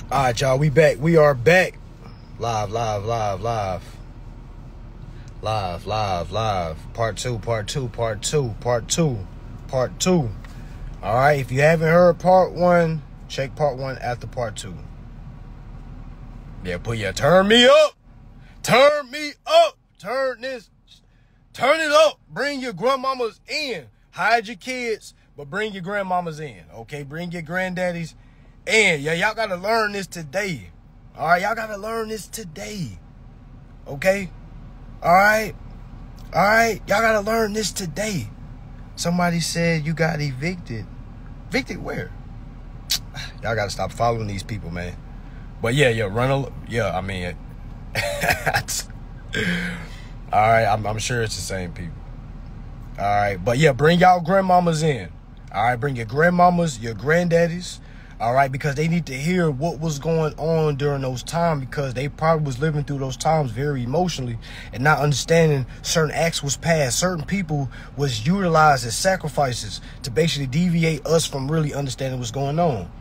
All right, y'all, we back. We are back. Live. Part two. All right, if you haven't heard part one, check part one after part two. Yeah, turn me up. Turn it up. Bring your grandmamas in. Hide your kids, but bring your grandmamas in, okay? Bring your granddaddies in. Yeah, y'all got to learn this today. All right, y'all got to learn this today, okay? All right, y'all got to learn this today. Somebody said you got evicted. Evicted where? Y'all got to stop following these people, man. But yeah, I mean, all right, I'm sure it's the same people. All right, but yeah, bring y'all grandmamas in. All right, bring your grandmamas, your granddaddies. All right, because they need to hear what was going on during those times, because they probably was living through those times very emotionally and not understanding certain acts was passed. Certain people was utilized as sacrifices to basically deviate us from really understanding what's going on.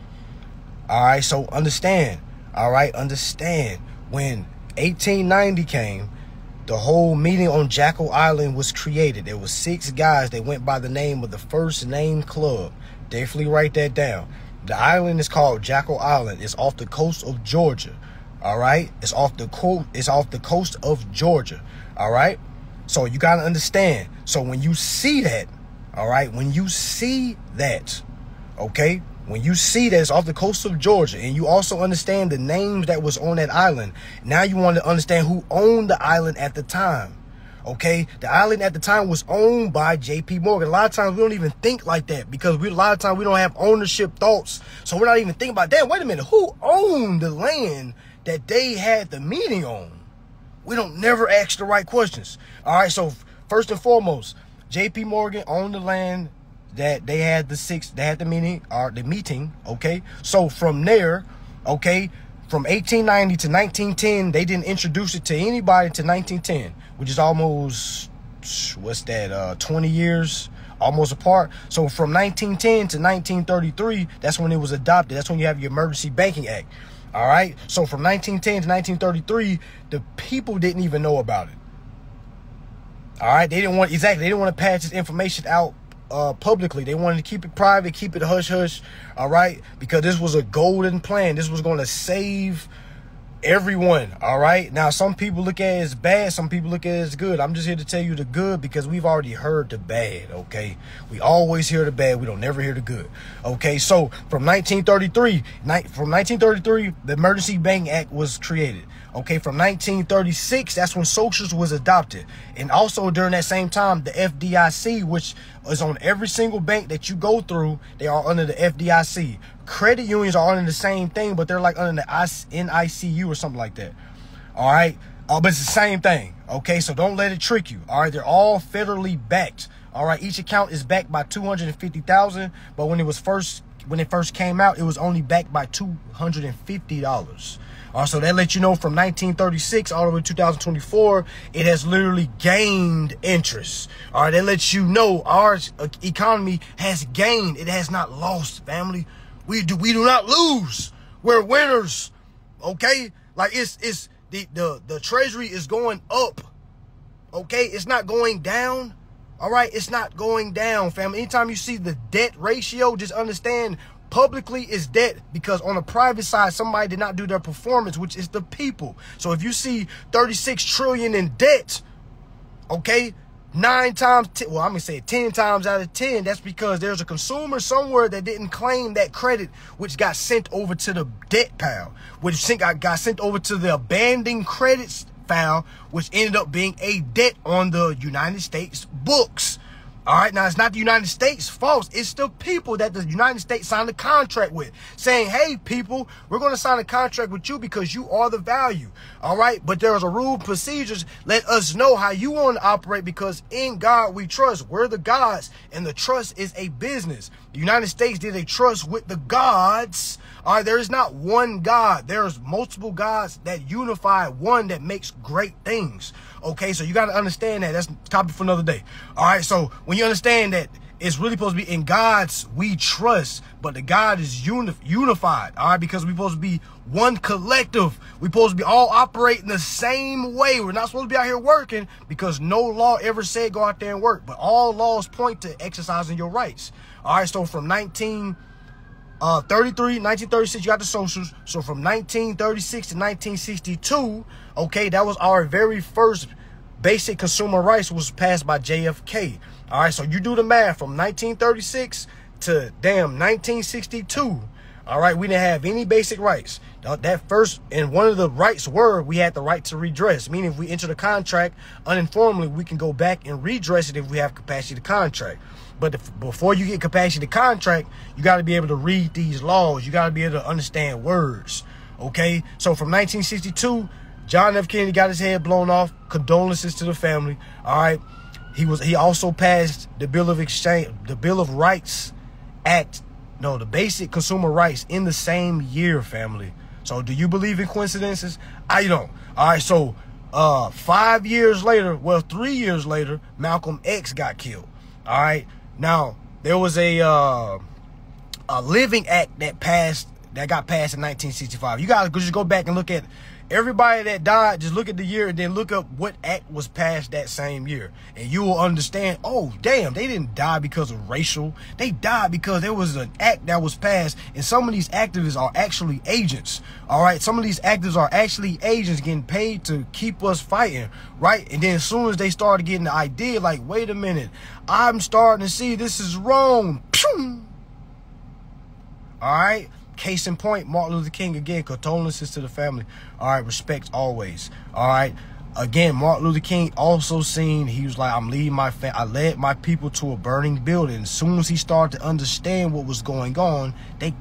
All right, so understand. All right, understand. When 1890 came, the whole meeting on Jackal Island was created. There was 6 guys that went by the name of the First Name Club. Definitely write that down. The island is called Jackal Island. It's off the coast of Georgia. All right, it's off the coast of Georgia. All right, so you gotta understand. So when you see that, all right, when you see that, okay, when you see that it's off the coast of Georgia, and you also understand the names that was on that island, now you want to understand who owned the island at the time. Okay, the island at the time was owned by J.P. Morgan. A lot of times we don't even think like that, because a lot of times we don't have ownership thoughts. So we're not even thinking about that. Wait a minute, who owned the land that they had the meeting on? We don't never ask the right questions. All right, so first and foremost, J.P. Morgan owned the land that they had the meeting, okay? So from there, okay, from 1890 to 1910, they didn't introduce it to anybody until 1910, which is almost, 20 years, almost apart. So from 1910 to 1933, that's when it was adopted. That's when you have your Emergency Banking Act, all right? So from 1910 to 1933, the people didn't even know about it, all right? They didn't want to pass this information out publicly. They wanted to keep it private, keep it hush-hush, all right? Because this was a golden plan. This was going to save everyone, all right? Now, some people look at it as bad. Some people look at it as good. I'm just here to tell you the good, because we've already heard the bad, okay? We always hear the bad. We don't never hear the good, okay? So from 1933, the Emergency Banking Act was created. Okay, from 1936, that's when socials was adopted. And also during that same time, the FDIC, which is on every single bank that you go through, they are under the FDIC. Credit unions are under the same thing, but they're like under the NICU or something like that. All right, but it's the same thing. Okay, so don't let it trick you. All right, they're all federally backed. All right, each account is backed by $250,000, but when it first came out, it was only backed by $250. So that lets you know from 1936 all the way to 2024, it has literally gained interest. All right, that lets you know our economy has gained. It has not lost, family. We do not lose. We're winners. Okay, like it's the treasury is going up. Okay, it's not going down. All right, it's not going down, family. Anytime you see the debt ratio, just understand publicly is debt, because on the private side, somebody did not do their performance, which is the people. So if you see 36 trillion in debt, okay, 9 times, well, I'm going to say 10 times out of 10, that's because there's a consumer somewhere that didn't claim that credit, which got sent over to the debt pile, which got sent over to the abandoned credits file, which ended up being a debt on the United States books. All right, now it's not the United States' fault. It's the people that the United States signed a contract with, saying, hey, people, we're going to sign a contract with you because you are the value. All right, but there's a rule, procedures. Let us know how you want to operate, because in God we trust. We're the gods, and the trust is a business. The United States did a trust with the gods. All right, there is not one God. There's multiple gods that unify one that makes great things. Okay, so you got to understand that. That's a topic for another day. All right, so when you understand that it's really supposed to be in God's we trust, but the God is unified, all right? Because we're supposed to be one collective. We're supposed to be all operating the same way. We're not supposed to be out here working because no law ever said go out there and work, but all laws point to exercising your rights. All right, so from 1936, you got the socials. So from 1936 to 1962, okay, that was our very first basic consumer rights was passed by JFK. All right, so you do the math from 1936 to damn 1962. All right, we didn't have any basic rights. That first, and one of the rights were we had the right to redress, meaning if we enter the contract uninformally, we can go back and redress it if we have capacity to contract. But before you get capacity to contract, you got to be able to read these laws. You got to be able to understand words. Okay, so from 1962, John F. Kennedy got his head blown off. Condolences to the family. All right, he also passed the Bill of Exchange, the Bill of Rights Act. No, the Basic Consumer Rights in the same year, family. So do you believe in coincidences? I don't. All right, so 5 years later, well, 3 years later, Malcolm X got killed. All right, now there was a Living Act that got passed in 1965. You gotta just go back and look at everybody that died. Just look at the year and then look up what act was passed that same year, and you will understand, oh damn, they didn't die because of racial, they died because there was an act that was passed, and some of these activists are actually agents. All right, some of these activists are actually agents getting paid to keep us fighting, right? And then as soon as they started getting the idea, like, wait a minute, I'm starting to see this is wrong. Pew! All right, case in point, Martin Luther King, again, condolences to the family. All right, respect always. All right, again, Martin Luther King also seen, he was like, I'm leading my I led my people to a burning building. As soon as he started to understand what was going on, they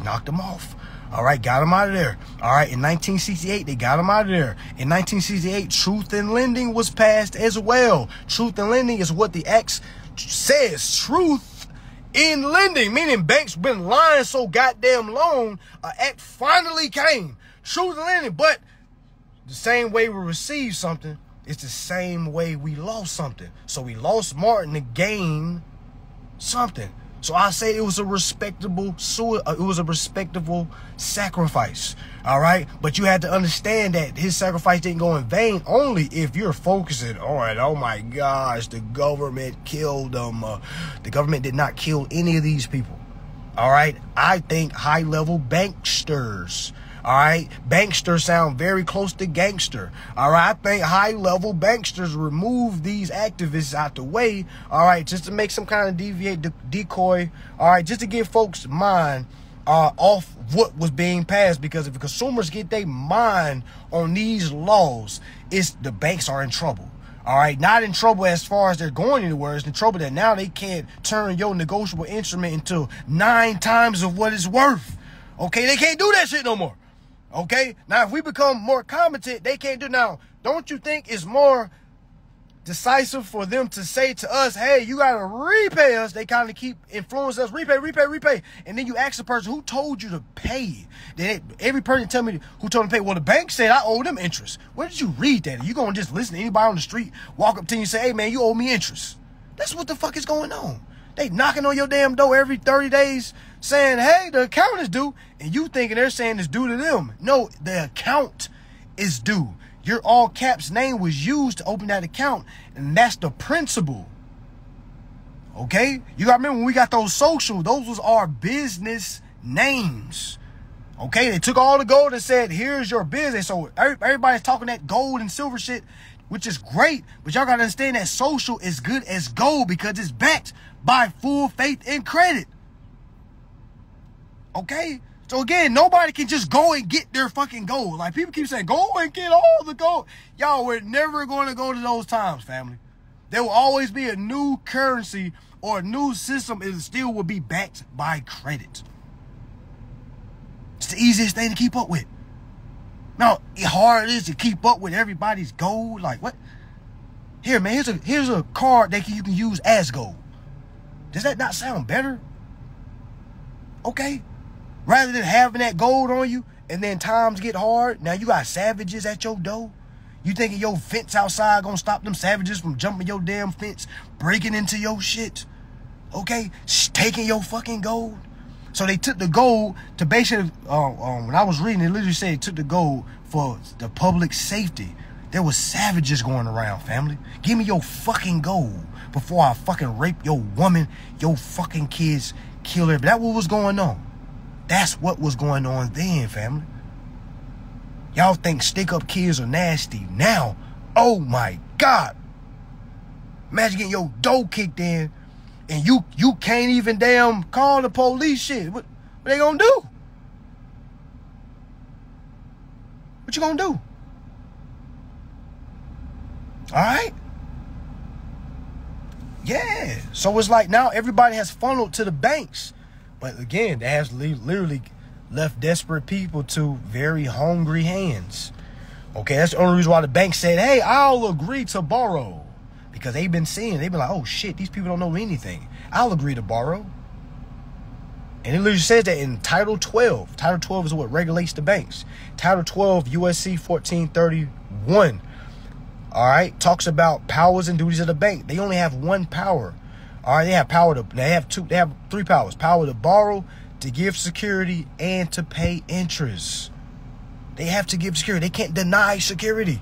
knocked him off. All right, got him out of there. All right, in 1968, they got him out of there. In 1968, Truth in Lending was passed as well. Truth in Lending is what the act says, truth in lending, meaning banks been lying so goddamn long, an act finally came. Truth in lending, but the same way we receive something, it's the same way we lost something. So we lost Martin to gain something. So I say it was a respectable sacrifice. All right, but you had to understand that his sacrifice didn't go in vain only if you're focusing on, oh my gosh, the government killed them. The government did not kill any of these people. All right, I think high-level banksters. All right, banksters sound very close to gangster. All right, I think high-level banksters remove these activists out the way. All right, just to make some kind of decoy. All right, just to get folks' mind off what was being passed. Because if the consumers get their mind on these laws, the banks are in trouble. All right, not in trouble as far as they're going anywhere. It's in trouble that now they can't turn your negotiable instrument into 9 times of what it's worth. Okay, they can't do that shit no more. Okay, now if we become more competent, they can't do. Now, don't you think it's more decisive for them to say to us, hey, you got to repay us? They kind of keep influencing us, repay. And then you ask the person who told you to pay. Then every person tell me who told them to pay. Well, the bank said I owe them interest. Where did you read that? Are you going to just listen to anybody on the street, walk up to you and say, hey, man, you owe me interest? That's what the fuck is going on. They knocking on your damn door every 30 days saying, hey, the account is due. And you thinking they're saying it's due to them. No, the account is due. Your all caps name was used to open that account. And that's the principle. Okay? You got to remember when we got those social, those was our business names. Okay? They took all the gold and said, here's your business. So everybody's talking that gold and silver shit, which is great. But y'all got to understand that social is good as gold because it's backed by full faith and credit. Okay? So again, nobody can just go and get their fucking gold. Like people keep saying, go and get all the gold. Y'all, we're never going to go to those times, family. There will always be a new currency or a new system. It still will be backed by credit. It's the easiest thing to keep up with. Now, how hard it is to keep up with everybody's gold. Like what? Here, man, here's a card that you can use as gold. Does that not sound better? Okay. Rather than having that gold on you and then times get hard, now you got savages at your door. You thinking your fence outside gonna stop them savages from jumping your damn fence, breaking into your shit? Okay, taking your fucking gold. So they took the gold to basically, when I was reading, it literally said they took the gold for the public safety. There was savages going around, family. Give me your fucking gold before I fucking rape your woman, your fucking kids, kill her. That's what was going on. That's what was going on then, family. Y'all think stick-up kids are nasty. Now, oh my God. Imagine getting your dough kicked in and you can't even damn call the police. Shit. What they gonna do? What you gonna do? All right? Yeah. So it's like now everybody has funneled to the banks. But again, that has literally left desperate people to very hungry hands. Okay, that's the only reason why the bank said, hey, I'll agree to borrow. Because they've been like, oh shit, these people don't know anything. I'll agree to borrow. And it literally says that in Title 12. Title 12 is what regulates the banks. Title 12, USC 1431. All right, talks about powers and duties of the bank. They only have one power. All right, they have three powers. Power to borrow, to give security, and to pay interest. They have to give security. They can't deny security.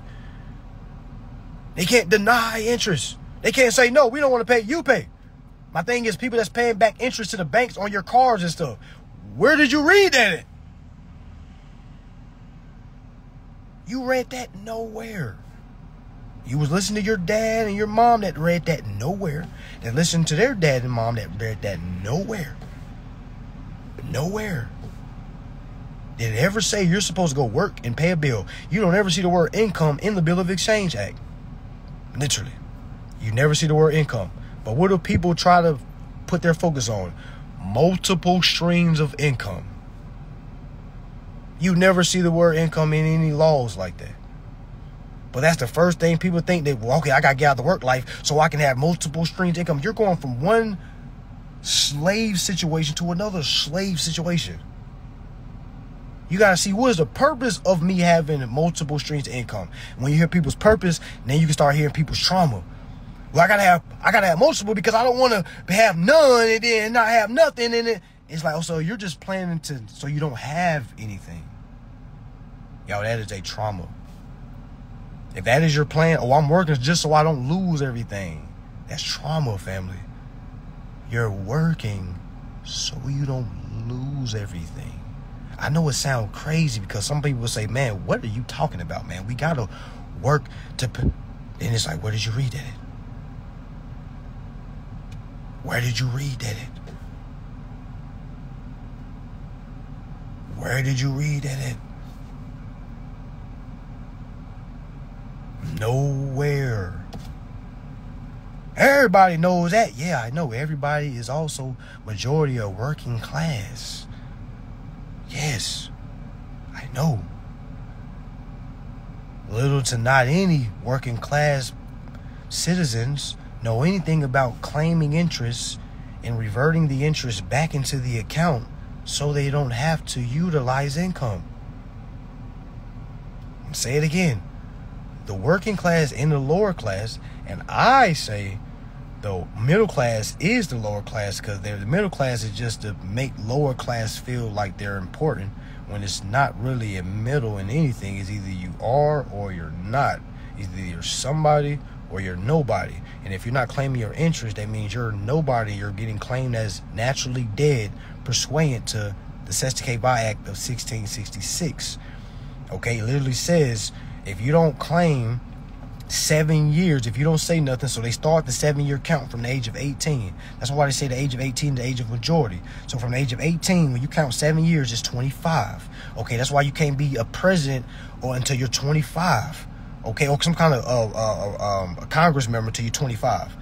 They can't deny interest. They can't say, no, we don't want to pay, you pay. My thing is people that's paying back interest to the banks on your cars and stuff. Where did you read that at? You read that nowhere. You was listening to your dad and your mom that read that nowhere. That listened to their dad and mom that read that nowhere. Nowhere. Did it ever say you're supposed to go work and pay a bill? You don't ever see the word income in the Bill of Exchange Act. Literally. You never see the word income. But what do people try to put their focus on? Multiple streams of income. You never see the word income in any laws like that. But that's the first thing people think that, well, okay, I got to get out of the work life so I can have multiple streams of income. You're going from one slave situation to another slave situation. You got to see what is the purpose of me having multiple streams of income. When you hear people's purpose, then you can start hearing people's trauma. Well, I gotta have multiple because I don't want to have none and then not have nothing in it. It's like, oh, so you're just planning so you don't have anything. Yo, that is a trauma. If that is your plan, oh, I'm working just so I don't lose everything. That's trauma, family. You're working so you don't lose everything. I know it sounds crazy because some people will say, man, what are you talking about, man? We got to work to... And it's like, where did you read that at? Where did you read that at? Where did you read that at? Nowhere. Everybody knows that. Yeah, I know. Everybody is also majority of working class. Yes, I know. Little to not any working class citizens know anything about claiming interest and reverting the interest back into the account so they don't have to utilize income. I'll say it again. The working class and the lower class, and I say the middle class is the lower class because the middle class is just to make lower class feel like they're important when it's not really a middle in anything. It's either you are or you're not. Either you're somebody or you're nobody. And if you're not claiming your interest, that means you're nobody. You're getting claimed as naturally dead pursuant to the Sestakeba Act of 1666. Okay, it literally says if you don't claim 7 years, if you don't say nothing, so they start the 7-year count from the age of 18. That's why they say the age of 18 to the age of majority. So from the age of 18, when you count 7 years, it's 25. Okay, that's why you can't be a president or until you're 25. Okay, or some kind of a Congress member until you're 25.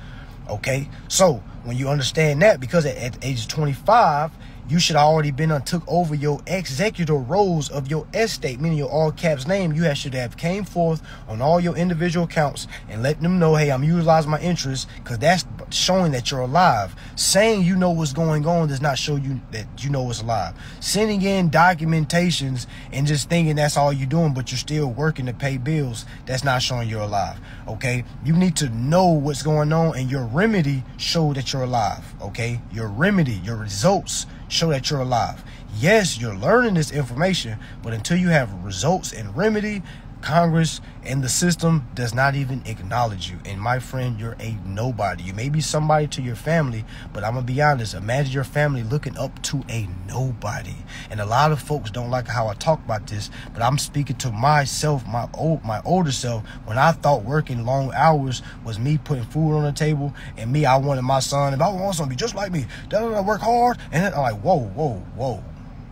Okay, so when you understand that, because at age 25, you should have already been took over your executor roles of your estate, meaning your all caps name. You should have came forth on all your individual accounts and let them know, hey, I'm utilizing my interest, because that's showing that you're alive. Saying you know what's going on does not show you that you know what's alive. Sending in documentations and just thinking that's all you're doing, but you're still working to pay bills, that's not showing you're alive. Okay, you need to know what's going on, and your remedy show that you're alive. Okay, your remedy, your results show that you're alive. Yes, you're learning this information, but until you have results and remedy, Congress and the system does not even acknowledge you. And my friend, you're a nobody. You may be somebody to your family, but I'm gonna be honest, imagine your family looking up to a nobody. And a lot of folks don't like how I talk about this, but I'm speaking to myself, my older self, when I thought working long hours was me putting food on the table, and me, I wanted my son, if I want something to be just like me, I work hard. And then I'm like, whoa,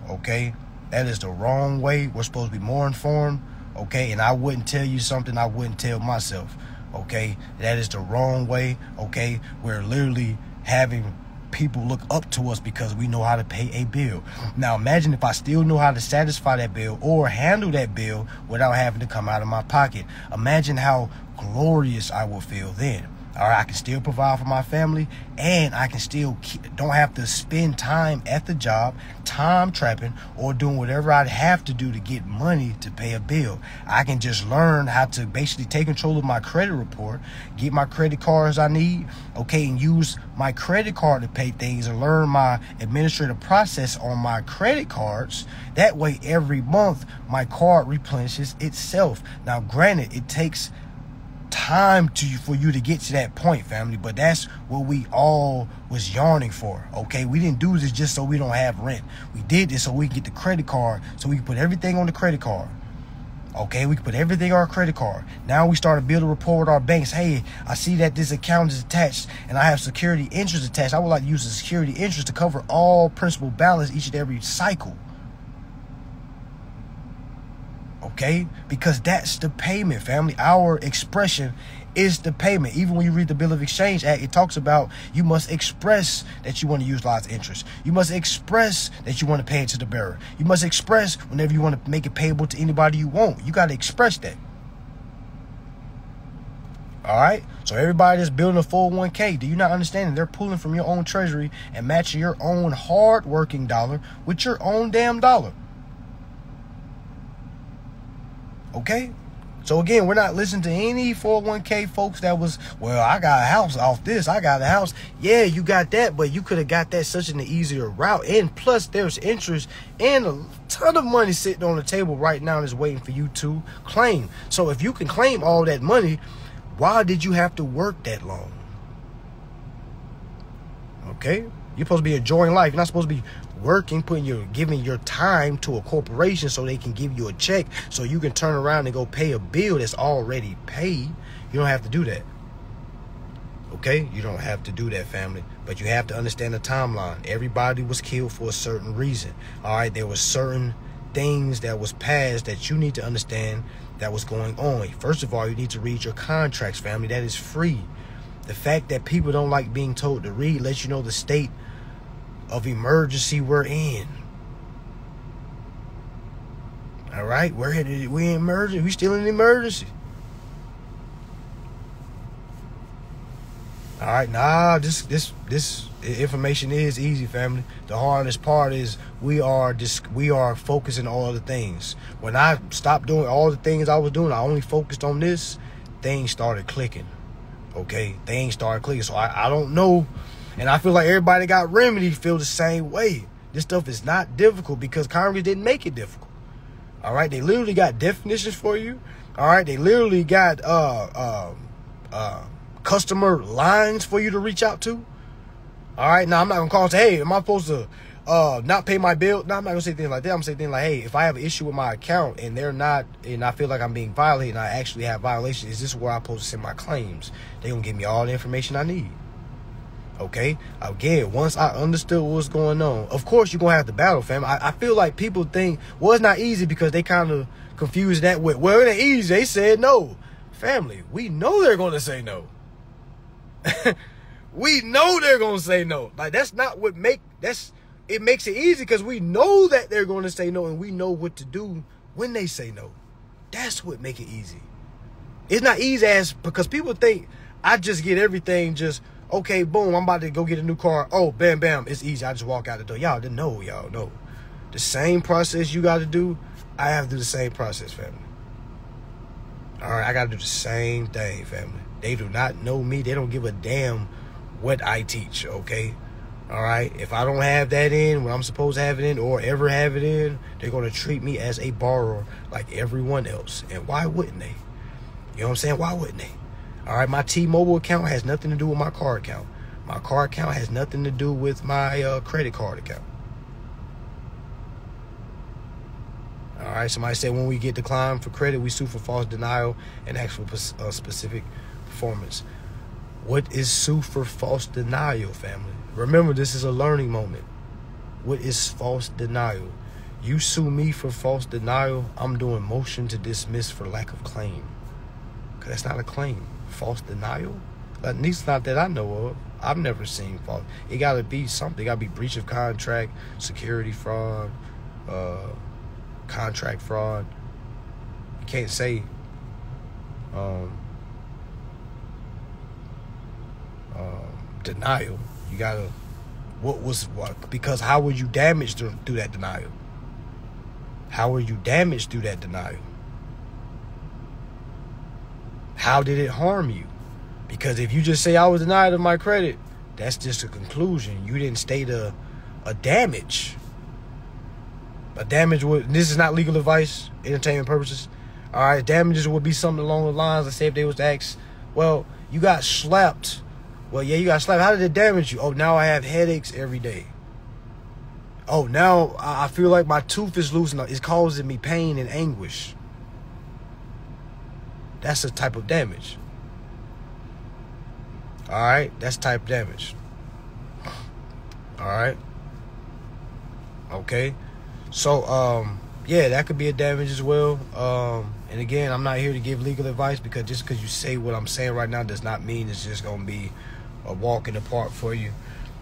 okay, that is the wrong way. We're supposed to be more informed. Okay, and I wouldn't tell you something I wouldn't tell myself. Okay, that is the wrong way. Okay, we're literally having people look up to us because we know how to pay a bill. Now imagine if I still know how to satisfy that bill or handle that bill without having to come out of my pocket. Imagine how glorious I will feel then. All right, I can still provide for my family, and I can still don't have to spend time at the job, time trapping, or doing whatever I'd have to do to get money to pay a bill. I can just learn how to basically take control of my credit report, get my credit cards I need, okay, and use my credit card to pay things, and learn my administrative process on my credit cards. That way, every month, my card replenishes itself. Now, granted, it takes time for you to get to that point, family, but that's what we all was yearning for. Okay, we didn't do this just so we don't have rent. We did this so we can get the credit card, so we can put everything on the credit card. Okay, we can put everything on our credit card. Now we start to build a rapport with our banks. Hey, I see that this account is attached and I have security interest attached. I would like to use the security interest to cover all principal balance each and every cycle. Okay, because that's the payment, family. Our expression is the payment. Even when you read the Bill of Exchange Act, it talks about you must express that you want to utilize interest. You must express that you want to pay it to the bearer. You must express whenever you want to make it payable to anybody you want. You got to express that. All right, so everybody that's building a 401k, do you not understand that they're pulling from your own treasury and matching your own hard-working dollar with your own damn dollar? Okay, so again, we're not listening to any 401k folks that was, well, I got a house off this, I got a house. Yeah, you got that, but you could have got that such an easier route. And plus, there's interest and a ton of money sitting on the table right now that's waiting for you to claim. So if you can claim all that money, why did you have to work that long? Okay, you're supposed to be enjoying life. You're not supposed to be working, giving your time to a corporation so they can give you a check so you can turn around and go pay a bill that's already paid. You don't have to do that. Okay, you don't have to do that, family, but you have to understand the timeline. Everybody was killed for a certain reason. All right, there were certain things that was passed that you need to understand that was going on. First of all, you need to read your contracts, family. That is free. The fact that people don't like being told to read lets you know the state of emergency we're in. All right, we in emergency. We still in emergency. All right, this information is easy, family. The hardest part is we are focusing on all the things. When I stopped doing all the things I was doing, I only focused on this. Things started clicking. Okay, things started clicking. So I don't know. And I feel like everybody got remedy feel the same way. This stuff is not difficult because Congress didn't make it difficult. All right, they literally got definitions for you. All right, they literally got customer lines for you to reach out to. All right, now I'm not gonna call and say, hey, am I supposed to not pay my bill? No, I'm not gonna say things like that. I'm gonna say things like, hey, if I have an issue with my account and they're not, and I feel like I'm being violated and I actually have violations, is this where I'm supposed to send my claims? They're gonna give me all the information I need. Okay, again, once I understood what was going on, of course you're gonna have to battle, fam. I feel like people think, well, it's not easy because they kind of confuse that with, well, it ain't easy. They said no. Family, we know they're gonna say no. We know they're gonna say no. Like, that's not what it makes it easy because we know that they're going to say no, and we know what to do when they say no. That's what make it easy. It's not easy as because people think I just get everything just, okay, boom, I'm about to go get a new car. Oh, bam, bam, it's easy. I just walk out the door. Y'all didn't know, y'all know. The same process you got to do, I have to do the same process, family. All right, I got to do the same thing, family. They do not know me. They don't give a damn what I teach, okay? All right, if I don't have that in when I'm supposed to have it in or ever have it in, they're going to treat me as a borrower like everyone else. And why wouldn't they? You know what I'm saying? Why wouldn't they? All right, my T-Mobile account has nothing to do with my car account. My car account has nothing to do with my credit card account. All right, somebody said when we get declined for credit, we sue for false denial and actual specific performance. What is sue for false denial, family? Remember, this is a learning moment. What is false denial? You sue me for false denial, I'm doing motion to dismiss for lack of claim. Because that's not a claim. False denial? At least not that I know of. I've never seen false. It got to be something. It got to be breach of contract, security fraud, contract fraud. You can't say denial. You gotta what, because how were you damaged through that denial? How were you damaged through that denial? How did it harm you? Because if you just say I was denied of my credit, that's just a conclusion. You didn't state a damage. A damage would, this is not legal advice, entertainment purposes. All right, damages would be something along the lines. Let's say if they was to ask, well, you got slapped. Well, yeah, you got slapped. How did it damage you? Oh, now I have headaches every day. Oh, now I feel like my tooth is loose and it's causing me pain and anguish. That's a type of damage. All right, that's type of damage. All right. Okay. So, yeah, that could be a damage as well. And again, I'm not here to give legal advice because just because you say what I'm saying right now does not mean it's just going to be a walk in the park for you.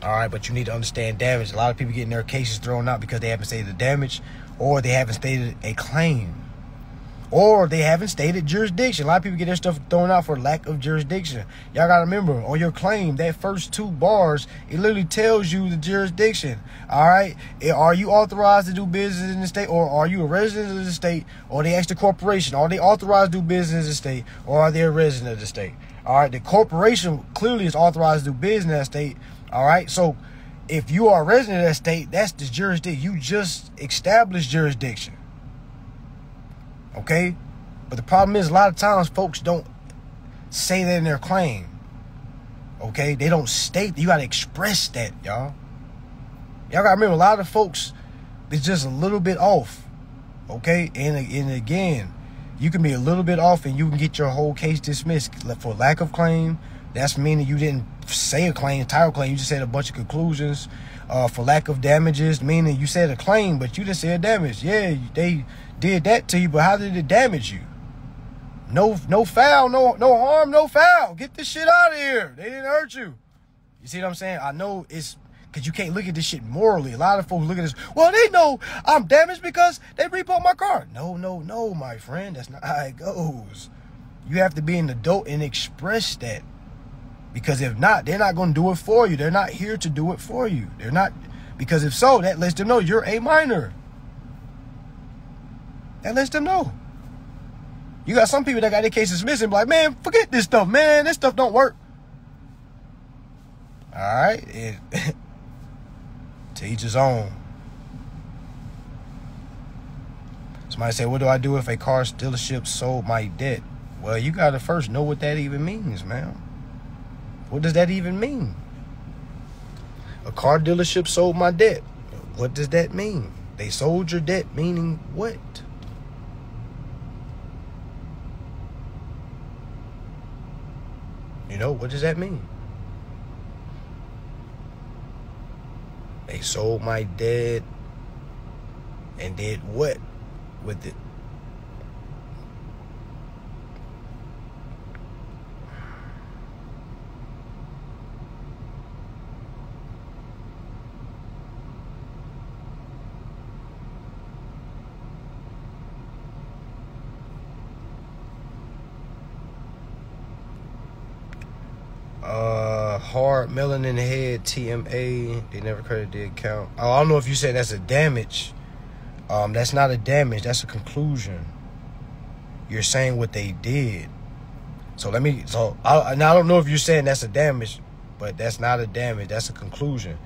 All right, but you need to understand damage. A lot of people getting their cases thrown out because they haven't stated the damage, or they haven't stated a claim, or they haven't stated jurisdiction. A lot of people get their stuff thrown out for lack of jurisdiction. Y'all got to remember, on your claim, that first 2 bars, it literally tells you the jurisdiction. All right? Are you authorized to do business in the state, or are you a resident of the state, or they ask the corporation, are they authorized to do business in the state, or are they a resident of the state? All right? The corporation clearly is authorized to do business in that state. All right? So if you are a resident of that state, that's the jurisdiction. You just established jurisdiction. Okay? But the problem is a lot of times folks don't say that in their claim. Okay? They don't state. You got to express that, y'all. Y'all got to remember, a lot of folks is just a little bit off. Okay? And again, you can be a little bit off and you can get your whole case dismissed for lack of claim. That's meaning you didn't say a claim, entire claim. You just said a bunch of conclusions. For lack of damages, meaning you said a claim, but you just said damage. Yeah, they did that to you, but how did it damage you? No foul, no harm, no foul. Get this shit out of here. They didn't hurt you. You see what I'm saying? I know it's because you can't look at this shit morally. A lot of folks look at this, well, they know I'm damaged because they repoed my car. No, my friend. That's not how it goes. You have to be an adult and express that. Because if not, they're not going to do it for you. They're not here to do it for you. They're not, because if so, that lets them know you're a minor. That lets them know. You got some people that got their cases missing, like, man, forget this stuff, man. This stuff don't work. All right. To each his own. Somebody said, what do I do if a car dealership sold my debt? Well, you got to first know what that even means, man. What does that even mean? A car dealership sold my debt. What does that mean? They sold your debt, meaning what? You know, what does that mean? They sold my debt and did what with it? hard melanin head, TMA. They never credited the account. Oh, I don't know if you said that's a damage. That's not a damage. That's a conclusion. You're saying what they did. So I don't know if you're saying that's a damage, but that's not a damage. That's a conclusion.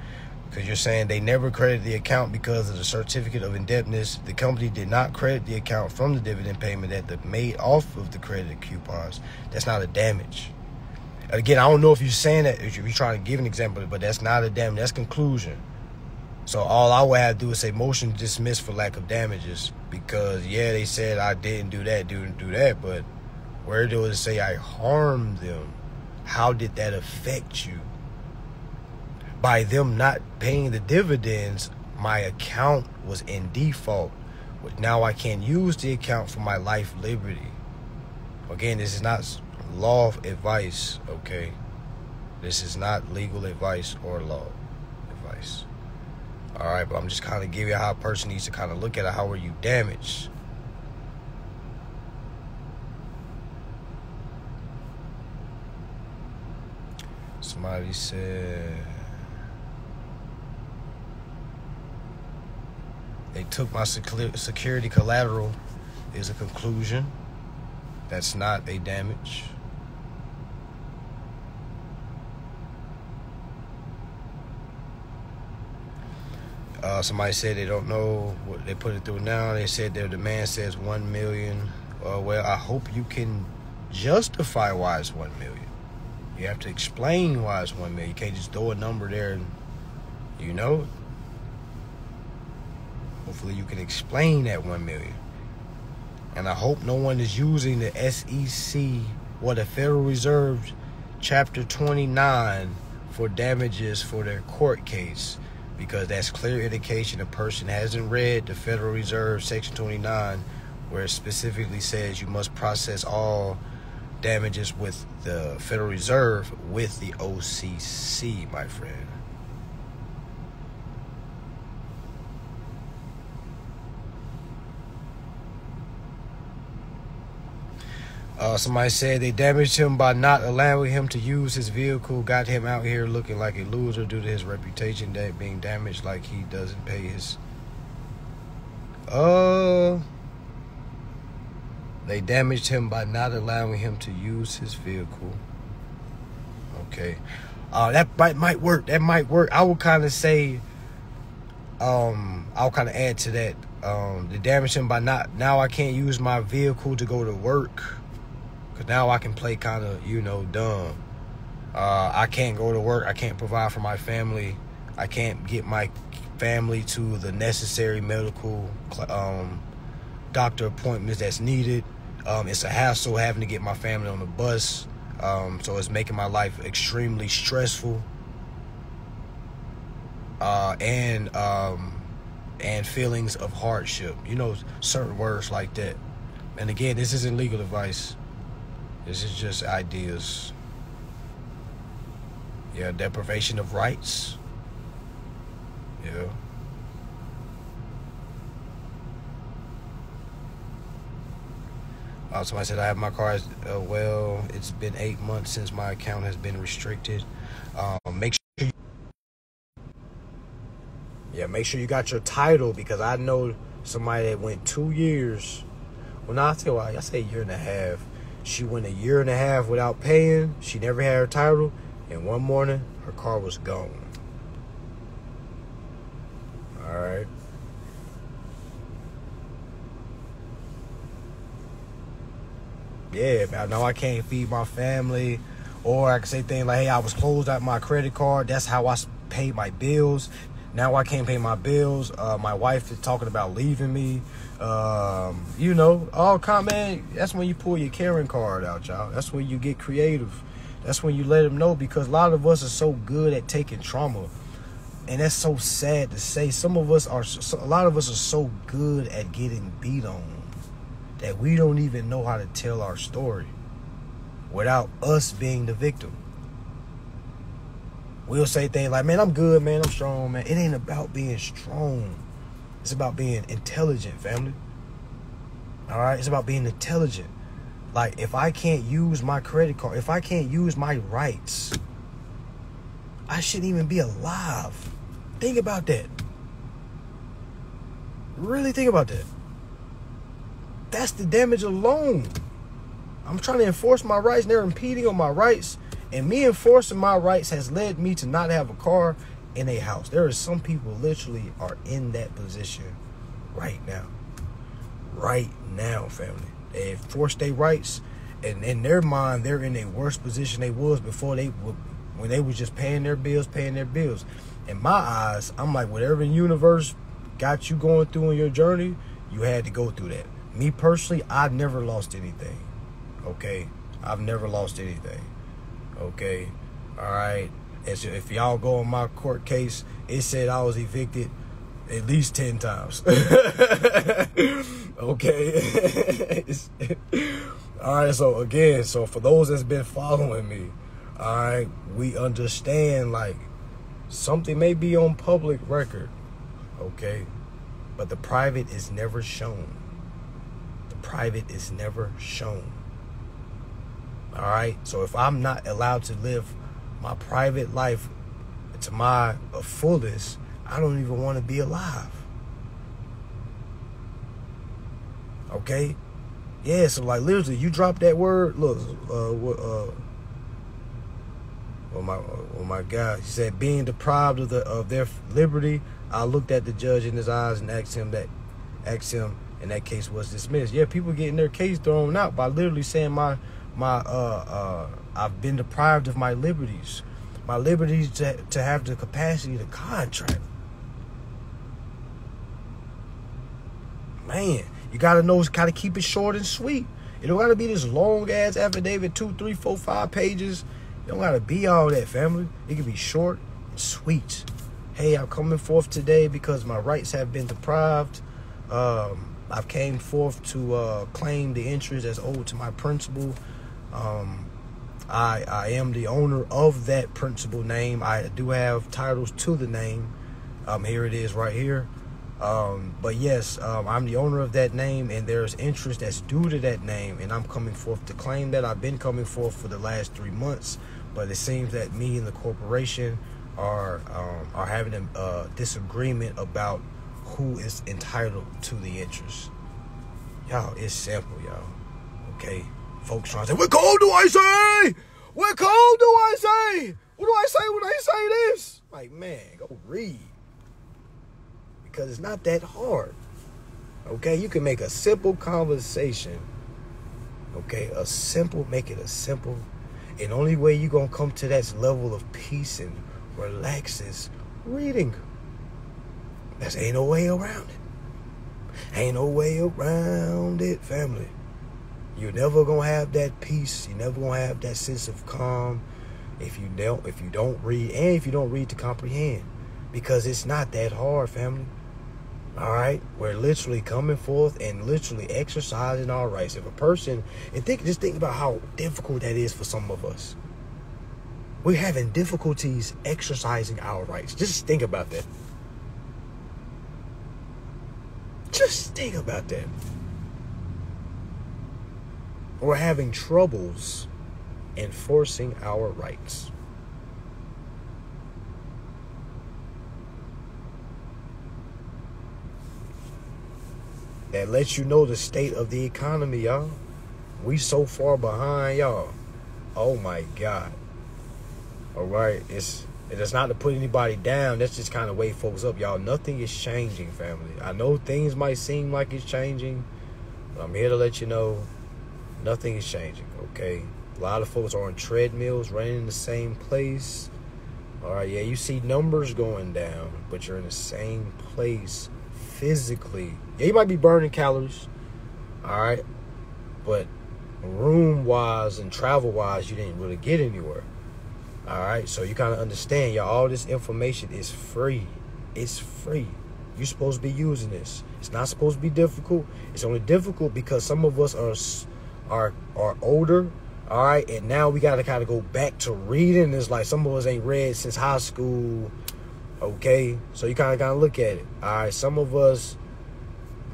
Because you're saying they never credited the account because of the certificate of indebtedness. The company did not credit the account from the dividend payment that they made off of the credited coupons. That's not a damage. Again, I don't know if you're saying that, if you're trying to give an example, but that's not a damage. That's conclusion. So all I would have to do is say motion dismissed for lack of damages. Because, yeah, they said I didn't do that, but where does it say I harmed them? How did that affect you? By them not paying the dividends, my account was in default. Now I can't use the account for my life liberty. Again, this is not law advice, okay? This is not legal advice or law advice. All right, but I'm just kind of giving you how a person needs to kind of look at it. How are you damaged? Somebody said they took my security collateral is a conclusion. That's not a damage. Somebody said they don't know what they put it through now. They said their demand says 1 million. Well, I hope you can justify why it's 1 million. You have to explain why it's 1 million. You can't just throw a number there and you know. Hopefully you can explain that 1 million. And I hope no one is using the SEC or the Federal Reserve Chapter 29 for damages for their court case, because that's clear indication a person hasn't read the Federal Reserve Section 29, where it specifically says you must process all damages with the Federal Reserve with the OCC, my friend. Somebody said they damaged him by not allowing him to use his vehicle, got him out here looking like a loser due to his reputation that being damaged, like he doesn't pay his... They damaged him by not allowing him to use his vehicle. Okay. That might work. That might work. I would kind of say, I'll kind of add to that. They damaged him by not... Now I can't use my vehicle to go to work. Because now I can play kind of, dumb. I can't go to work. I can't provide for my family. I can't get my family to the necessary medical doctor appointments that's needed. It's a hassle having to get my family on the bus. So it's making my life extremely stressful. And feelings of hardship. Certain words like that. And again, this isn't legal advice. This is just ideas. Yeah, deprivation of rights. Yeah. Somebody said I have my car. Well, it's been 8 months since my account has been restricted. Make sure you got your title, because I know somebody that went 2 years. Well, no, I say a year and a half. She went a year and a half without paying. She never had her title. And one morning, her car was gone. All right. Yeah, now I can't feed my family. Or I can say things like, hey, I was closed out my credit card. That's how I paid my bills. Now I can't pay my bills. My wife is talking about leaving me. Man, that's when you pull your Karen card out, y'all. That's when you get creative. That's when you let them know, because a lot of us are so good at taking trauma. And that's so sad to say. A lot of us are so good at getting beat on that we don't even know how to tell our story without us being the victim. We'll say things like, man, I'm good, man, I'm strong, man. It ain't about being strong. It's about being intelligent, family. All right? It's about being intelligent. Like, if I can't use my credit card, if I can't use my rights, I shouldn't even be alive. Think about that. Really think about that. That's the damage alone. I'm trying to enforce my rights, and they're impeding on my rights. And me enforcing my rights has led me to not have a car in a house. There are some people literally are in that position right now. Right now, family. They enforce their rights, and in their mind, they're in a worse position they was before when they was just paying their bills. In my eyes, I'm like, whatever the universe got you going through in your journey, you had to go through that. Me personally, I've never lost anything. Okay? I've never lost anything. Okay? All right? If y'all go on my court case, it said I was evicted at least 10 times. Okay? All right, so for those that's been following me, all right, we understand, like, something may be on public record, okay? But the private is never shown. The private is never shown. All right? So if I'm not allowed to live my private life to my fullest, I don't even want to be alive. Okay? Yeah, so like literally, you drop that word. Look, oh my God, he said, being deprived of their liberty. I looked at the judge in his eyes and asked him, and that case was dismissed. Yeah, people getting their case thrown out by literally saying I've been deprived of my liberties to have the capacity to contract. Man, you gotta know, gotta keep it short and sweet. It don't gotta be this long ass affidavit, 2, 3, 4, 5 pages. It don't gotta be all that, family. It can be short and sweet. Hey, I'm coming forth today because my rights have been deprived. I've came forth to claim the interest that's owed to my principal. I am the owner of that principal name. I do have titles to the name. Here it is right here. But yes, I'm the owner of that name, and there's interest that's due to that name, and I'm coming forth to claim that. I've been coming forth for the last 3 months, but it seems that me and the corporation are having a disagreement about who is entitled to the interest. Y'all, it's simple, y'all. Okay? Folks trying to say, what code do I say? What code do I say? What do I say when I say this? Like, man, go read. Because it's not that hard. Okay? You can make a simple conversation. Okay? Make it a simple. And the only way you're going to come to that level of peace and relax is reading. There ain't no way around it. Ain't no way around it, family. You're never gonna have that peace. You're never gonna have that sense of calm if you don't read, and if you don't read to comprehend, because it's not that hard, family. All right, we're literally coming forth and literally exercising our rights. If a person, and just think about how difficult that is for some of us. We're having difficulties exercising our rights. Just think about that. Just think about that. We're having troubles enforcing our rights. That lets you know the state of the economy, y'all. We so far behind, y'all. Oh my God. All right, it's not to put anybody down. That's just kind of wake folks up, y'all. Nothing is changing, family. I know things might seem like it's changing, but I'm here to let you know nothing is changing, okay? A lot of folks are on treadmills, running in the same place. All right, yeah, you see numbers going down, but you're in the same place physically. Yeah, you might be burning calories, all right? But room-wise and travel-wise, you didn't really get anywhere. All right, so you kind of understand, y'all, all this information is free. It's free. You're supposed to be using this. It's not supposed to be difficult. It's only difficult because some of us are older, all right, and now we got to kind of go back to reading. It's like some of us ain't read since high school, okay? So you kind of got to look at it, all right? Some of us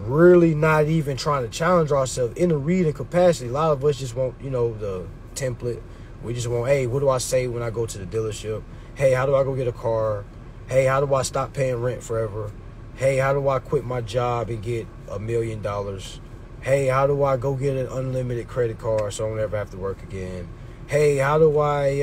really not even trying to challenge ourselves in the reading capacity. A lot of us just want, the template. We just want, hey, what do I say when I go to the dealership? Hey, how do I go get a car? Hey, how do I stop paying rent forever? Hey, how do I quit my job and get $1 million? Hey, how do I go get an unlimited credit card so I don't ever have to work again? Hey, how do I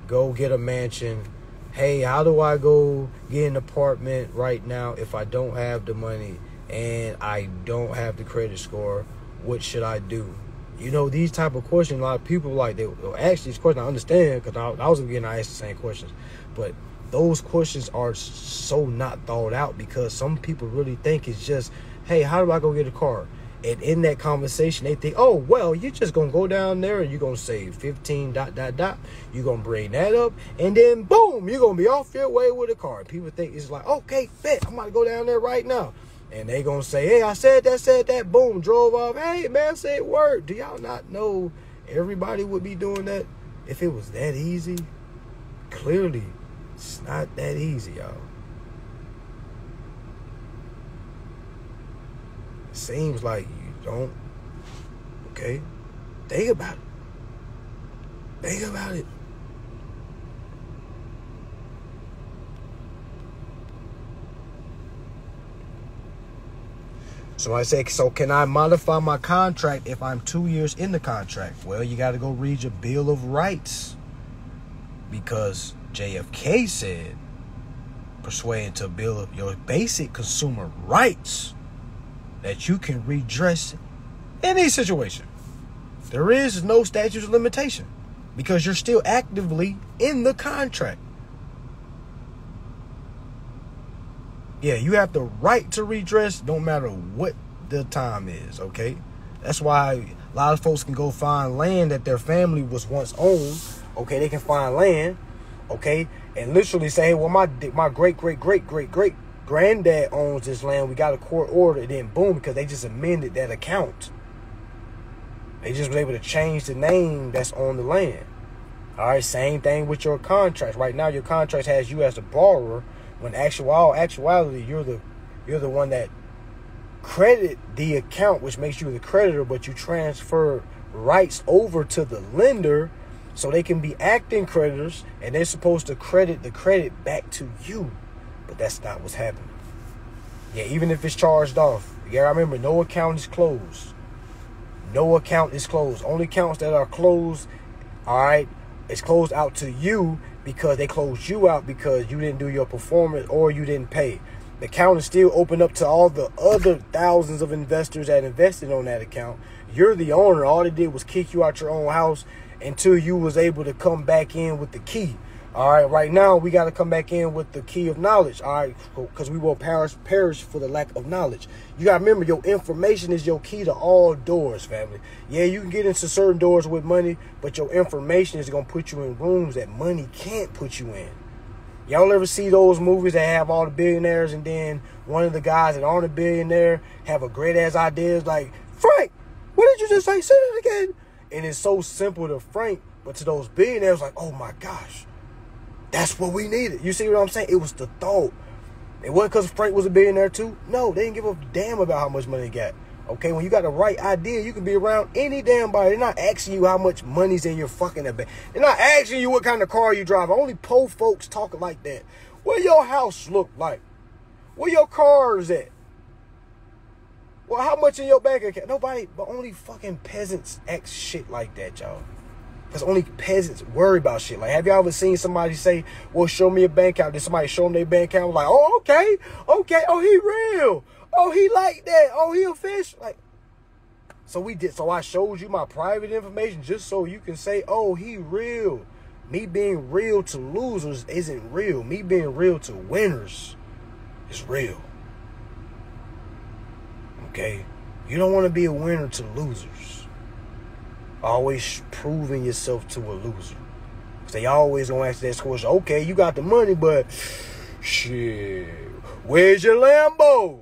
go get a mansion? Hey, how do I go get an apartment right now if I don't have the money and I don't have the credit score? What should I do? You know, these type of questions, a lot of people they'll ask these questions. I understand, because I was getting asked the same questions. But those questions are so not thought out, because some people really think it's just, hey, how do I go get a car? And in that conversation, they think, oh, well, you're just going to go down there and you're going to say 15 ... You're going to bring that up, and then, boom, you're going to be off your way with a car. And people think it's like, okay, bet, I'm about to go down there right now. And they going to say, hey, I said that, boom, drove off. Hey, man, say it word. Do y'all not know everybody would be doing that if it was that easy? Clearly, it's not that easy, y'all. It seems like you don't. Okay? Think about it. Think about it. So I say, so can I modify my contract if I'm 2 years in the contract? Well, you got to go read your Bill of Rights, because JFK said, persuading to Bill of your basic consumer rights, that you can redress any situation. There is no statute of limitation, because you're still actively in the contract. Yeah, you have the right to redress no matter what the time is, okay? That's why a lot of folks can go find land that their family was once owned, okay? They can find land, okay? And literally say, hey, well, my great-great-great-great-great-granddad owns this land. We got a court order, and then boom, because they just amended that account. They just was able to change the name that's on the land. All right, same thing with your contract. Right now, your contract has you as the borrower, when actuality, you're the one that credit the account, which makes you the creditor, but you transfer rights over to the lender so they can be acting creditors, and they're supposed to credit the credit back to you. But that's not what's happening. Yeah, even if it's charged off. Yeah, I remember, no account is closed. No account is closed. Only accounts that are closed, all right, it's closed out to you, because they closed you out because you didn't do your performance or you didn't pay. The account is still open up to all the other thousands of investors that invested on that account. You're the owner. All they did was kick you out your own house until you was able to come back in with the key. All right, right now we got to come back in with the key of knowledge, all right, because we will perish for the lack of knowledge. You got to remember, your information is your key to all doors, family. Yeah, you can get into certain doors with money, but your information is going to put you in rooms that money can't put you in. Y'all ever see those movies that have all the billionaires, and then one of the guys that aren't a billionaire have a great-ass idea, like, Frank, what did you just say? Say it again. And it's so simple to Frank, but to those billionaires, like, oh, my gosh. That's what we needed. You see what I'm saying? It was the thought. It wasn't because Frank was a billionaire too. No, they didn't give a damn about how much money they got. Okay, when you got the right idea, you can be around any damn body. They're not asking you how much money's in your fucking bank. They're not asking you what kind of car you drive. Only poor folks talking like that. What your house look like? Where your cars at? Well, how much in your bank account? Nobody, but only fucking peasants act shit like that, y'all. Because only peasants worry about shit. Like, have y'all ever seen somebody say, well, show me a bank account? Then somebody show them their bank account. Like, oh, okay. Oh, he real. Oh, he like that. Oh, he a fish. Like, so I showed you my private information just so you can say, oh, he real. Me being real to losers isn't real. Me being real to winners is real. Okay? You don't want to be a winner to losers. Always proving yourself to a loser. They always gonna ask that question. Okay, you got the money, but shit, where's your Lambo?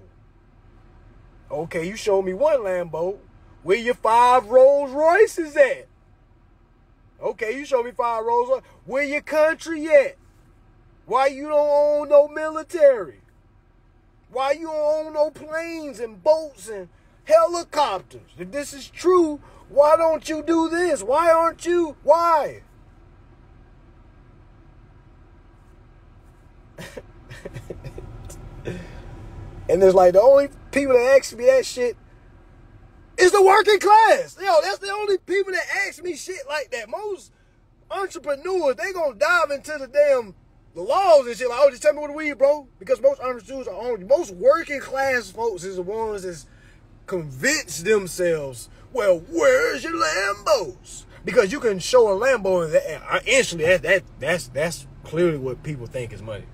Okay, you showed me one Lambo. Where your 5 Rolls Royces at? Okay, you showed me 5 Rolls Royces. Where your country at? Why you don't own no military? Why you don't own no planes and boats and helicopters? If this is true, Why don't you do this? Why aren't you? Why? And it's like the only people that ask me that shit is the working class. Yo, that's the only people that ask me shit like that. Most entrepreneurs, they gonna dive into the laws and shit. Like, oh, just tell me what to read, bro. Because most entrepreneurs are only, most working class folks is the ones that's convinced themselves, well, where's your Lambos? Because you can show a Lambo and instantly that's clearly what people think is money.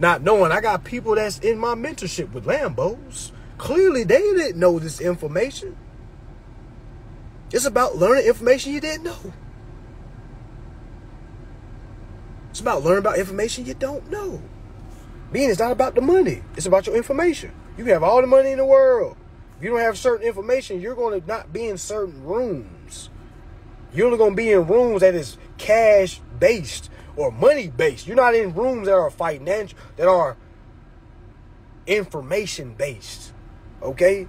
Not knowing I got people that's in my mentorship with Lambos. Clearly they didn't know this information. It's about learning information you didn't know. It's about learning about information you don't know. Meaning it's not about the money. It's about your information. You can have all the money in the world. If you don't have certain information, you're going to not be in certain rooms. You're only going to be in rooms that is cash-based or money-based. You're not in rooms that are financial, that are information-based. Okay?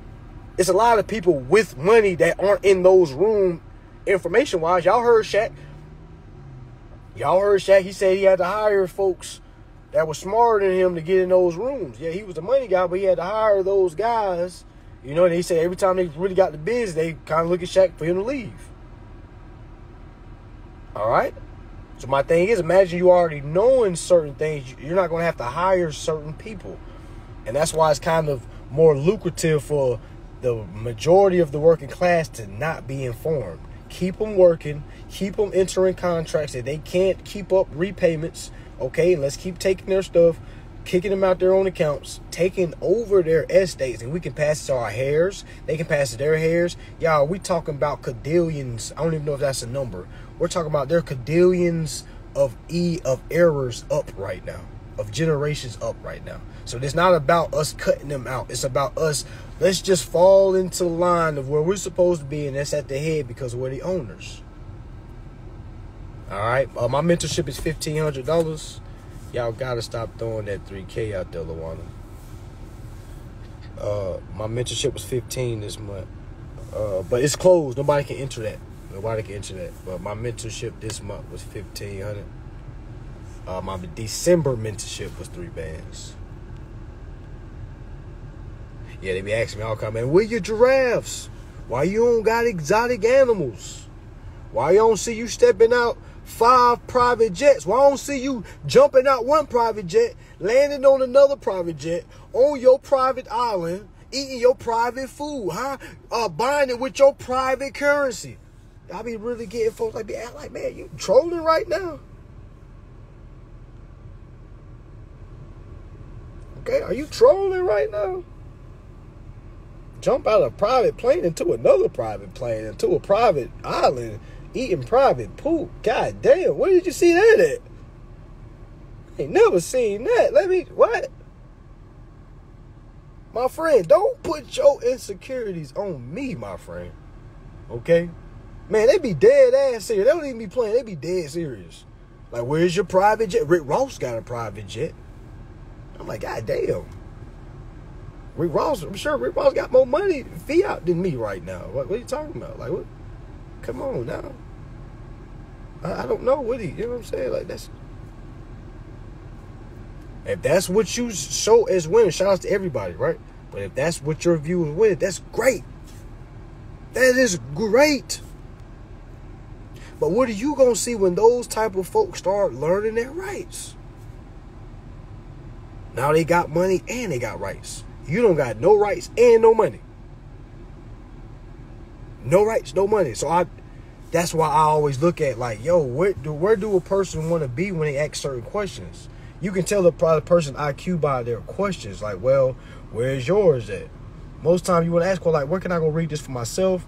It's a lot of people with money that aren't in those rooms information-wise. Y'all heard Shaq. He said he had to hire folks that were smarter than him to get in those rooms. Yeah, he was the money guy, but he had to hire those guys. You know, and he said every time they really got the biz, they kind of look at Shaq for him to leave. All right? So my thing is, imagine you already knowing certain things. You're not going to have to hire certain people. And that's why it's kind of more lucrative for the majority of the working class to not be informed. Keep them working. Keep them entering contracts that they can't keep up repayments. Okay, and let's keep taking their stuff, kicking them out their own accounts, taking over their estates, and we can pass it to our heirs. They can pass it to their heirs. Y'all, we talking about cadillions. I don't even know if that's a number. We're talking about their cadillions of errors up right now, of generations up right now. So it's not about us cutting them out. It's about us. Let's just fall into the line of where we're supposed to be, and that's at the head because we're the owners. All right, my mentorship is $1,500. Y'all gotta stop throwing that 3K out there, Luana. My mentorship was 15 this month, but it's closed. Nobody can enter that. But my mentorship this month was $1,500. My December mentorship was 3 bands. Yeah, they be asking me all kind of, man, where your giraffes? Why you don't got exotic animals? Why you don't see you stepping out 5 private jets? Why don't see you jumping out 1 private jet, landing on another private jet, on your private island, eating your private food, huh? Buying it with your private currency. I be really getting folks like, man, you trolling right now? Okay, are you trolling right now? Jump out of a private plane into another private plane, into a private island, eating private poop. God damn, where did you see that at? Ain't never seen that. What? My friend, don't put your insecurities on me, my friend. Okay? Man, they be dead ass serious. They don't even be playing. They be dead serious. Like, where's your private jet? Rick Ross got a private jet. I'm like, God damn. Rick Ross, I'm sure Rick Ross got more money fiat than me right now. What are you talking about? Like, what? Come on now. I don't know what you know what I'm saying? Like, if that's what you show as winning, shout out to everybody, right? But if that's what your view is winning, that's great. That is great. But what are you going to see when those type of folks start learning their rights? Now they got money and they got rights. You don't got no rights and no money. No rights, no money. So that's why I always look at like, yo, where do a person want to be when they ask certain questions? You can tell the person IQ by their questions. Like, well, where's yours at? Most times you want to ask, well, like, where can I go read this for myself?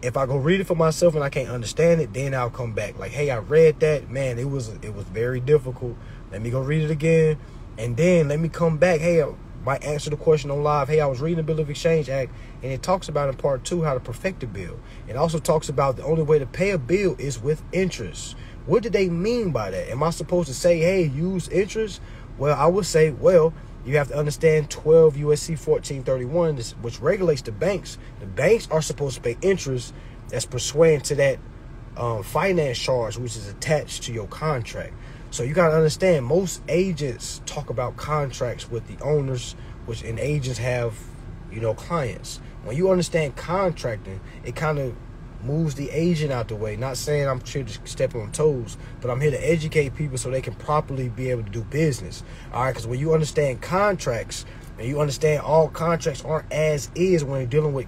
If I go read it for myself and I can't understand it, then I'll come back. Like, hey, I read that. Man, it was very difficult. Let me go read it again. And then let me come back. Hey, I might answer the question on live. Hey, I was reading the Bill of Exchange Act, and it talks about in part 2 how to perfect a bill. It also talks about the only way to pay a bill is with interest. What did they mean by that? Am I supposed to say, hey, use interest? Well, I would say, well, you have to understand 12 USC 1431, which regulates the banks. The banks are supposed to pay interest that's pursuant to that finance charge, which is attached to your contract. So you got to understand, most agents talk about contracts with the owners, and agents have, clients. When you understand contracting, it kind of moves the agent out the way. Not saying I'm here to step on toes, but I'm here to educate people so they can properly be able to do business. All right, because when you understand contracts, and you understand all contracts aren't as is when you're dealing with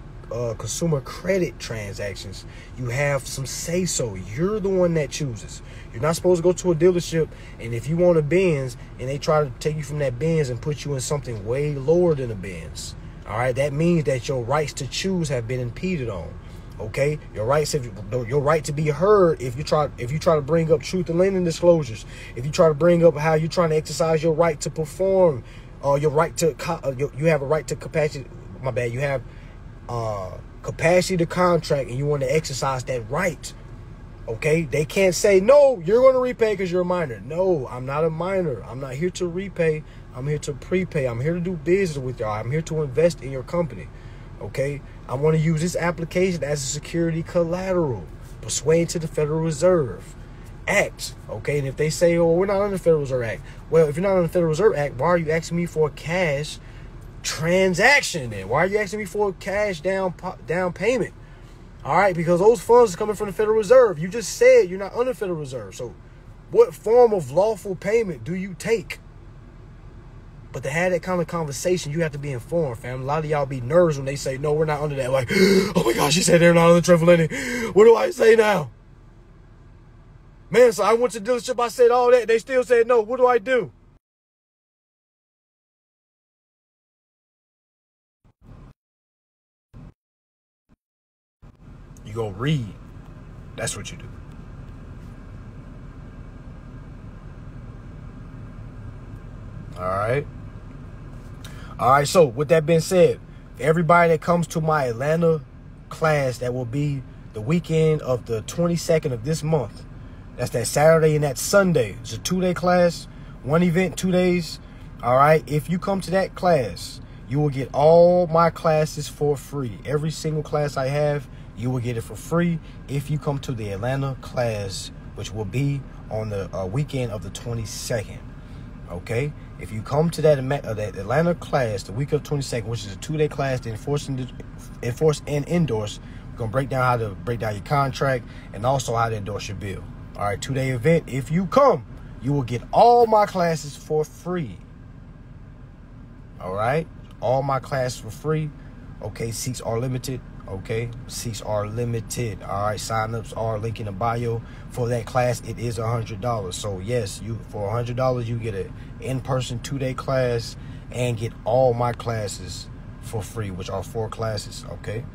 consumer credit transactions, you have some say-so. You're the one that chooses. You're not supposed to go to a dealership, and if you want a Benz and they try to take you from that Benz and put you in something way lower than a Benz, all right, that means that your rights to choose have been impeded on. Okay, your right to be heard. If you try to bring up truth and lending disclosures, if you try to bring up how you're trying to exercise your right to perform, your right to you have a right to capacity. My bad. You have capacity to contract, and you want to exercise that right. Okay, they can't say, no, you're going to repay because you're a minor. No, I'm not a minor. I'm not here to repay. I'm here to prepay. I'm here to do business with y'all. I'm here to invest in your company. Okay, I want to use this application as a security collateral pursuant to the Federal Reserve Act. Okay, and if they say, oh, we're not under the Federal Reserve Act. Well, if you're not under the Federal Reserve Act, why are you asking me for a cash transaction then? Why are you asking me for a cash down payment? All right, because those funds are coming from the Federal Reserve. You just said you're not under the Federal Reserve. So what form of lawful payment do you take? But to have that kind of conversation, you have to be informed, fam. A lot of y'all be nervous when they say, no, we're not under that. Like, oh my gosh, she said they're not under travel lending. What do I say now? Man, so I went to the dealership, I said all that. They still said no. What do I do? You go read. That's what you do. All right. All right. So with that being said, everybody that comes to my Atlanta class, that will be the weekend of the 22nd of this month. That's that Saturday and that Sunday. It's a 2-day class, one event, 2 days. All right. If you come to that class, you will get all my classes for free. Every single class I have, you will get it for free if you come to the Atlanta class, which will be on the weekend of the 22nd. Okay? If you come to that Atlanta class, the week of the 22nd, which is a 2-day class to enforce and endorse, we're going to break down how to break down your contract and also how to endorse your bill. All right, 2-day event. If you come, you will get all my classes for free. All right? All my classes for free. Okay, seats are limited. Okay, seats are limited. All right, signups are linked in the bio. For that class, it is $100. So yes, for $100 you get an in-person 2-day class and get all my classes for free, which are 4 classes. Okay.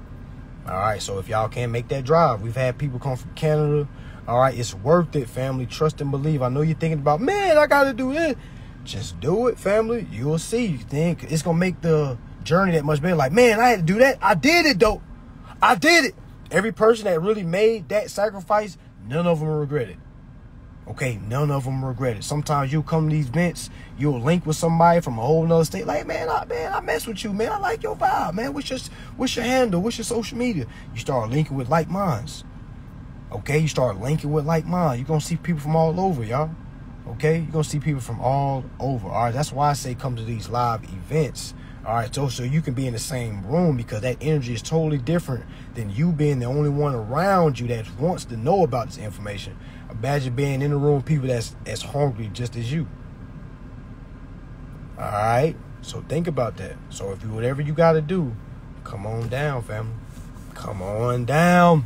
All right. So if y'all can't make that drive, we've had people come from Canada. All right, it's worth it, family. Trust and believe. I know you're thinking about, man, I got to do this. Just do it, family. You will see. You think it's gonna make the journey that much better. Like, man, I had to do that. I did it though. I did it. Every person that really made that sacrifice, none of them regret it. Okay, none of them regret it. Sometimes you come to these events, you'll link with somebody from a whole nother state. Like, man, I mess with you, man. I like your vibe, man. What's your handle? What's your social media? You start linking with like minds. Okay, you start linking with like minds. You're gonna see people from all over, y'all. Okay, you're gonna see people from all over. All right, that's why I say come to these live events. All right, so you can be in the same room, because that energy is totally different than you being the only one around you that wants to know about this information. Imagine being in the room with people that's as hungry just as you. All right, so think about that. So if you, whatever you got to do, come on down, family. Come on down.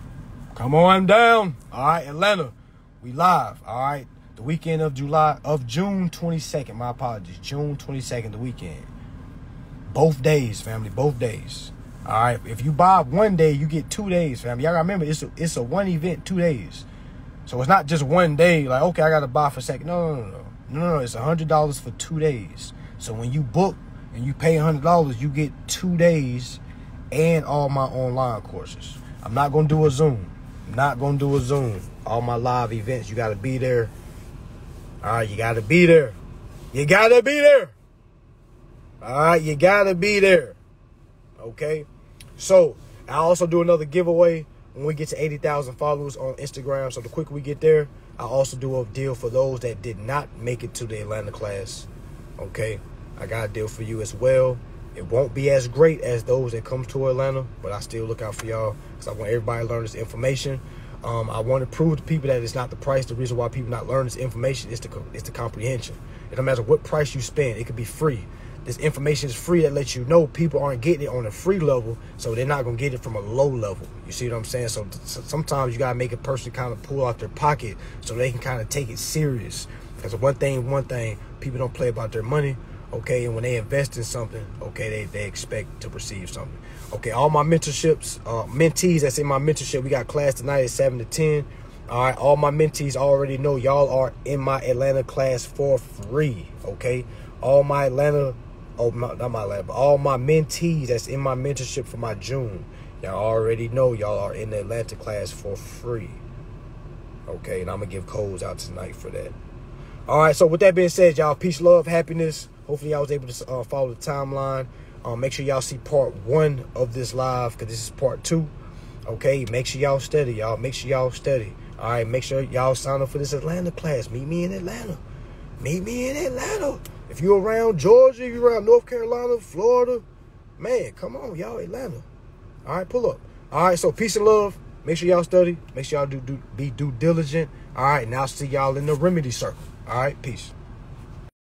Come on down. All right, Atlanta, we live. All right, the weekend of June 22nd. My apologies, June 22nd, the weekend. Both days, family, both days. All right, if you buy one day, you get 2 days, family. Y'all gotta remember, it's a one event, 2 days. So it's not just one day, like, okay, I got to buy for a second. No. It's $100 for 2 days. So when you book and you pay $100, you get 2 days and all my online courses. I'm not going to do a Zoom. All my live events, you got to be there. All right, you got to be there. You got to be there. All right, you gotta be there. Okay, so I also do another giveaway when we get to 80,000 followers on Instagram. So the quicker we get there, I also do a deal for those that did not make it to the Atlanta class. Okay, I got a deal for you as well. It won't be as great as those that come to Atlanta, but I still look out for y'all because I want everybody to learn this information. I want to prove to people that it's not the price. The reason why people not learn this information is the comprehension. It don't matter what price you spend. It could be free. This information is free that lets you know people aren't getting it on a free level, so they're not going to get it from a low level. You see what I'm saying? So sometimes you got to make a person kind of pull out their pocket so they can kind of take it serious. Because one thing, people don't play about their money, okay? And when they invest in something, okay, they expect to receive something. Okay, all my mentorships, mentees that's in my mentorship, we got class tonight at 7 to 10. All right, all my mentees already know y'all are in my Atlanta class for free, okay? All my Atlanta... Oh, not my lab, but all my mentees that's in my mentorship for my June, y'all already know y'all are in the Atlanta class for free. Okay, and I'm going to give codes out tonight for that. All right, so with that being said, y'all, peace, love, happiness. Hopefully y'all was able to follow the timeline. Make sure y'all see part 1 of this live because this is part 2. Okay, make sure y'all study, y'all. Make sure y'all study. All right, make sure y'all sign up for this Atlanta class. Meet me in Atlanta. Meet me in Atlanta. If you're around Georgia, if you're around North Carolina, Florida, man, come on, y'all, Atlanta. All right, pull up. All right, so peace and love. Make sure y'all study. Make sure y'all be due diligent. All right, now see y'all in the remedy circle. All right, peace.